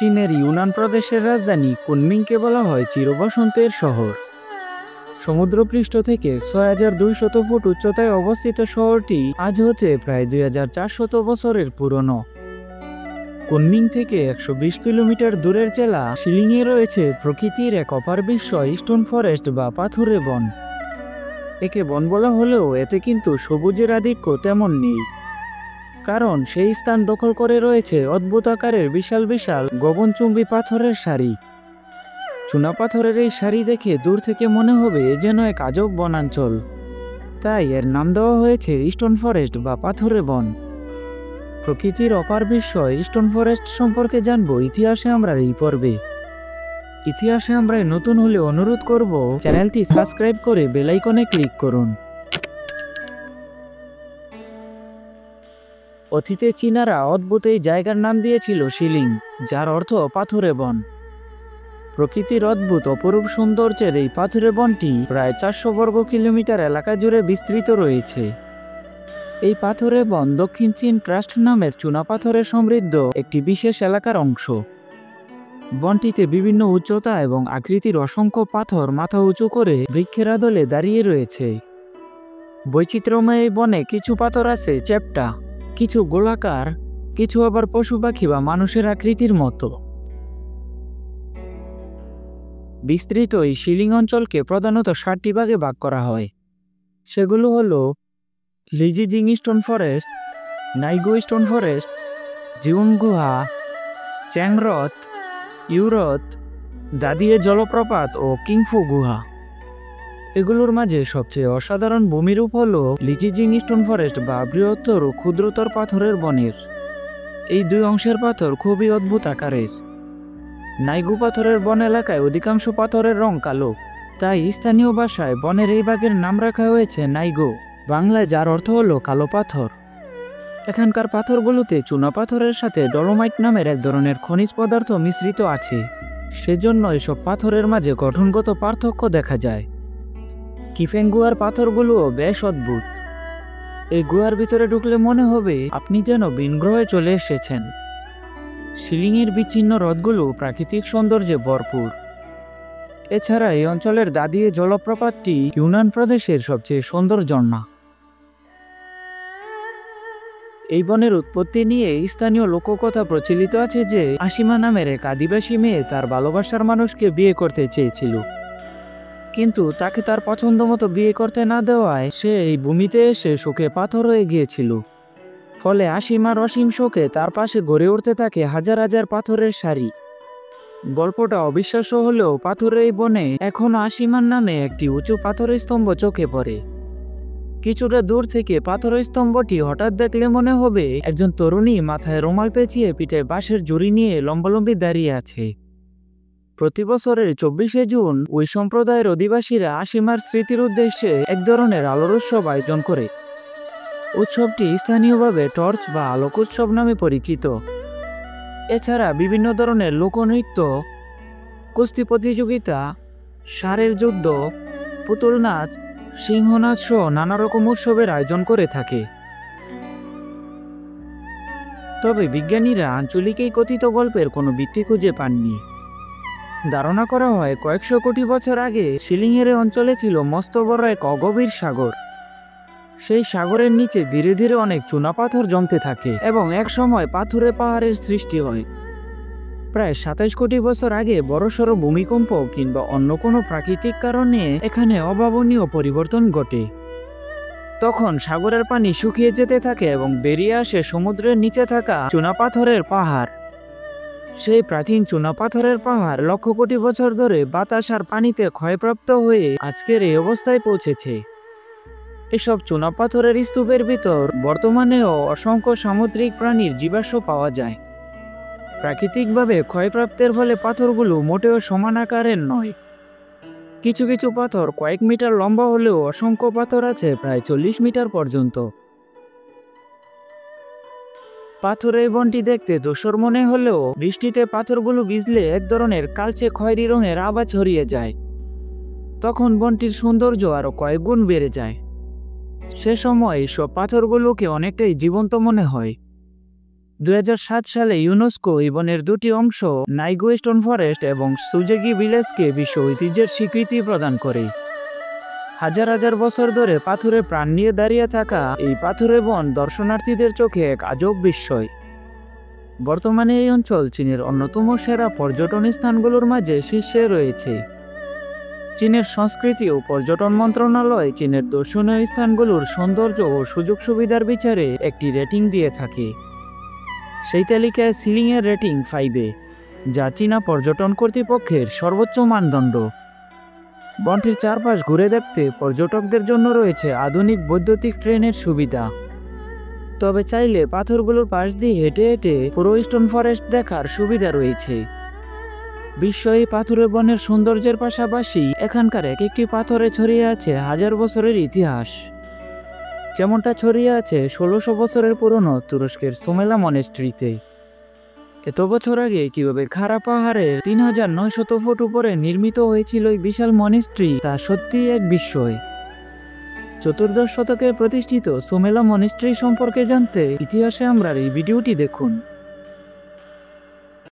চীনের ইউনান প্রদেশের রাজধানী কুনমিংকে বলা হয় চিরবসন্তের শহর। সমুদ্রপৃষ্ঠ থেকে ৬,২০০ ফুট উচ্চতায় অবস্থিত শহরটি আজ হতে প্রায় ২,৪০০ বছরের পুরনো। কুনমিং থেকে ১২০ কিলোমিটার দূরের জেলা শিলিংয়ে রয়েছে প্রকৃতির এক অপার বিস্ময় স্টোন ফরেস্ট বা পাথুরে বন। একে বন বলা হলেও এতে কিন্তু সবুজের আধিক্য তেমন নেই, কারণ সেই স্থান দখল করে রয়েছে অদ্ভুত আকারের বিশাল বিশাল গগনচুম্বী পাথরের সারি। চুনা পাথরের এই সারি দেখে দূর থেকে মনে হবে যেন এক আজব বনাঞ্চল, তাই এর নাম দেওয়া হয়েছে স্টোন ফরেস্ট বা পাথুরে বন। প্রকৃতির অপার বিস্ময় স্টোন ফরেস্ট সম্পর্কে জানবো ইতিহাসে আমরা এই পর্বে। ইতিহাসে আমরা নতুন হলে অনুরোধ করব চ্যানেলটি সাবস্ক্রাইব করে বেল আইকনে ক্লিক করুন। অতীতে চীনারা অদ্ভুত এই জায়গার নাম দিয়েছিল শিলিং, যার অর্থ পাথুরে বন। প্রকৃতির অদ্ভুত অপরূপ সৌন্দর্যের এই পাথুরে বনটি প্রায় ৪০০ বর্গ কিলোমিটার এলাকা জুড়ে বিস্তৃত রয়েছে। এই পাথুরে বন দক্ষিণ চীন ট্রাস্ট নামের চুনাপাথরে সমৃদ্ধ একটি বিশেষ এলাকার অংশ। বনটিতে বিভিন্ন উচ্চতা এবং আকৃতির অসংখ্য পাথর মাথা উঁচু করে বৃক্ষের আদলে দাঁড়িয়ে রয়েছে। বৈচিত্র্যময় এই বনে কিছু পাথর আছে চ্যাপ্টা, কিছু গোলাকার, কিছু আবার পশু পাখি বা মানুষের আকৃতির মতো। বিস্তৃত এই শিলিং অঞ্চলকে প্রধানত ৭টি ভাগে ভাগ করা হয়। সেগুলো হলো লিজিজিং স্টোন ফরেস্ট, নাইগো স্টোন ফরেস্ট, জিউন গুহা, চ্যাংরথ, ইউরথ, দাদিয়ে জলপ্রপাত ও কিংফু গুহা। এগুলোর মাঝে সবচেয়ে অসাধারণ ভূমিরূপ হল লিজিজিং স্টোন ফরেস্ট বা বৃহত্তর ও ক্ষুদ্রতর পাথরের বনের। এই দুই অংশের পাথর খুবই অদ্ভুত আকারের। নাইগো পাথরের বন এলাকায় অধিকাংশ পাথরের রং কালো, তাই স্থানীয় ভাষায় বনের এই ভাগের নাম রাখা হয়েছে নাইগো, বাংলায় যার অর্থ হলো কালো পাথর। এখানকার পাথরগুলোতে চুনা পাথরের সাথে ডলোমাইট নামের এক ধরনের খনিজ পদার্থ মিশ্রিত আছে, সেজন্য এসব পাথরের মাঝে গঠনগত পার্থক্য দেখা যায়। কিফেং গুহার পাথরগুলোও বেশ অদ্ভুত। এই গুহার ভিতরে ঢুকলে মনে হবে আপনি যেন ভিন গ্রহে চলে এসেছেন। শিলিংয়ের বিচ্ছিন্ন হ্রদগুলো প্রাকৃতিক সৌন্দর্যে ভরপুর। এছাড়া এই অঞ্চলের দাদিয়ে জলপ্রপাতটি ইউনান প্রদেশের সবচেয়ে সুন্দর ঝর্ণা। এই বনের উৎপত্তি নিয়ে স্থানীয় লোককথা প্রচলিত আছে যে আশিমা নামের এক আদিবাসী মেয়ে তার ভালোবাসার মানুষকে বিয়ে করতে চেয়েছিল, কিন্তু তাকে তার পছন্দ মতো বিয়ে করতে না দেওয়ায় সে এই ভূমিতে এসে শোকে পাথর হয়ে গিয়েছিল। ফলে আশিমার অসীম শোকে তার পাশে গড়ে উঠতে থাকে হাজার হাজার পাথরের সারি। গল্পটা অবিশ্বাস্য হলেও পাথরের এই বনে এখনো আশিমার নামে একটি উঁচু পাথরের স্তম্ভ চোখে পড়ে। কিছুটা দূর থেকে পাথরের স্তম্ভটি হঠাৎ দেখলে মনে হবে একজন তরুণী মাথায় রুমাল পেঁচিয়ে পিঠে বাঁশের জুড়ি নিয়ে লম্বালম্বি দাঁড়িয়ে আছে। প্রতি বছরের ২৪শে জুন ওই সম্প্রদায়ের অধিবাসীরা আশিমার স্মৃতির উদ্দেশ্যে এক ধরনের আলোর উৎসব আয়োজন করে। উৎসবটি স্থানীয়ভাবে টর্চ বা আলোক উৎসব নামে পরিচিত। এছাড়া বিভিন্ন ধরনের লোকনৃত্য, কুস্তি প্রতিযোগিতা, ষাঁড়ের যুদ্ধ, পুতুল নাচ, সিংহ নাচ সহ নানা রকম উৎসবের আয়োজন করে থাকে। তবে বিজ্ঞানীরা আঞ্চলিক এই কথিত গল্পের কোনো ভিত্তি খুঁজে পাননি। ধারণা করা হয় কয়েকশো কোটি বছর আগে শিলিংয়ের অঞ্চলে ছিল মস্ত বড় এক অগভীর সাগর। সেই সাগরের নিচে ধীরে ধীরে অনেক চুনাপাথর জমতে থাকে এবং এক সময় পাথুরে পাহাড়ের সৃষ্টি হয়। প্রায় ২৭ কোটি বছর আগে বড়সড় ভূমিকম্প কিংবা অন্য কোনো প্রাকৃতিক কারণে এখানে অভাবনীয় পরিবর্তন ঘটে। তখন সাগরের পানি শুকিয়ে যেতে থাকে এবং বেরিয়ে আসে সমুদ্রের নিচে থাকা চুনাপাথরের পাহাড়। সেই প্রাচীন চুনাপাথরের পাহাড় লক্ষ কোটি বছর ধরে বাতাস আর পানিতে ক্ষয়প্রাপ্ত হয়ে আজকের এই অবস্থায় পৌঁছেছে। এসব চুনাপাথরের স্তূপের ভিতর বর্তমানেও অসংখ্য সামুদ্রিক প্রাণীর জীবাশ্ম পাওয়া যায়। প্রাকৃতিকভাবে ক্ষয়প্রাপ্তের ফলে পাথরগুলো মোটেও সমান আকারের নয়। কিছু কিছু পাথর কয়েক মিটার লম্বা হলেও অসংখ্য পাথর আছে প্রায় ৪০ মিটার পর্যন্ত। পাথরের বনটি দেখতে ধূসর মনে হলেও বৃষ্টিতে পাথরগুলো ভিজলে এক ধরনের কালচে খয়েরি রঙের আভা ছড়িয়ে যায়। তখন বনটির সৌন্দর্য আরও কয়েক গুণ বেড়ে যায়। সে সময় সব পাথরগুলোকে অনেকটাই জীবন্ত মনে হয়। 2007 সালে ইউনেস্কো এই বনের দুটি অংশ নাইগো স্টোন ফরেস্ট এবং সুজেগি ভিলেজকে বিশ্ব ঐতিহ্যের স্বীকৃতি প্রদান করে। হাজার হাজার বছর ধরে পাথুরে প্রাণ নিয়ে দাঁড়িয়ে থাকা এই পাথুরে বন দর্শনার্থীদের চোখে এক আজব বিস্ময়। বর্তমানে এই অঞ্চল চীনের অন্যতম সেরা পর্যটন স্থানগুলোর মাঝে শীর্ষে রয়েছে। চীনের সংস্কৃতি ও পর্যটন মন্ত্রণালয় চীনের দর্শনীয় স্থানগুলোর সৌন্দর্য ও সুযোগ সুবিধার বিচারে একটি রেটিং দিয়ে থাকে। সেই তালিকায় সিলিংয়ের রেটিং 5-এ, যা চীনা পর্যটন কর্তৃপক্ষের সর্বোচ্চ মানদণ্ড। বনটির চারপাশ ঘুরে দেখতে পর্যটকদের জন্য রয়েছে আধুনিক বৈদ্যুতিক ট্রেনের সুবিধা। তবে চাইলে পাথরগুলোর পাশ দিয়ে হেঁটে হেঁটে পুরো স্টোন ফরেস্ট দেখার সুবিধা রয়েছে। বিশ্ব এই পাথুরে বনের সৌন্দর্যের পাশাপাশি এখানকার এক একটি পাথরে ছড়িয়ে আছে হাজার বছরের ইতিহাস। যেমনটা ছড়িয়ে আছে 1600 বছরের পুরনো তুরস্কের সোমেলা মনেস্ট্রিতে। এত বছর আগে কিভাবে খাড়া পাহাড়ের 3900 ফুট উপরে নির্মিত হয়েছিল এই বিশাল মনেস্ট্রি তা সত্যিই এক বিস্ময়। 14শ শতকে প্রতিষ্ঠিত সোমেলা মনেস্ট্রি সম্পর্কে জানতে ইতিহাসে আমরা এই ভিডিওটি দেখুন।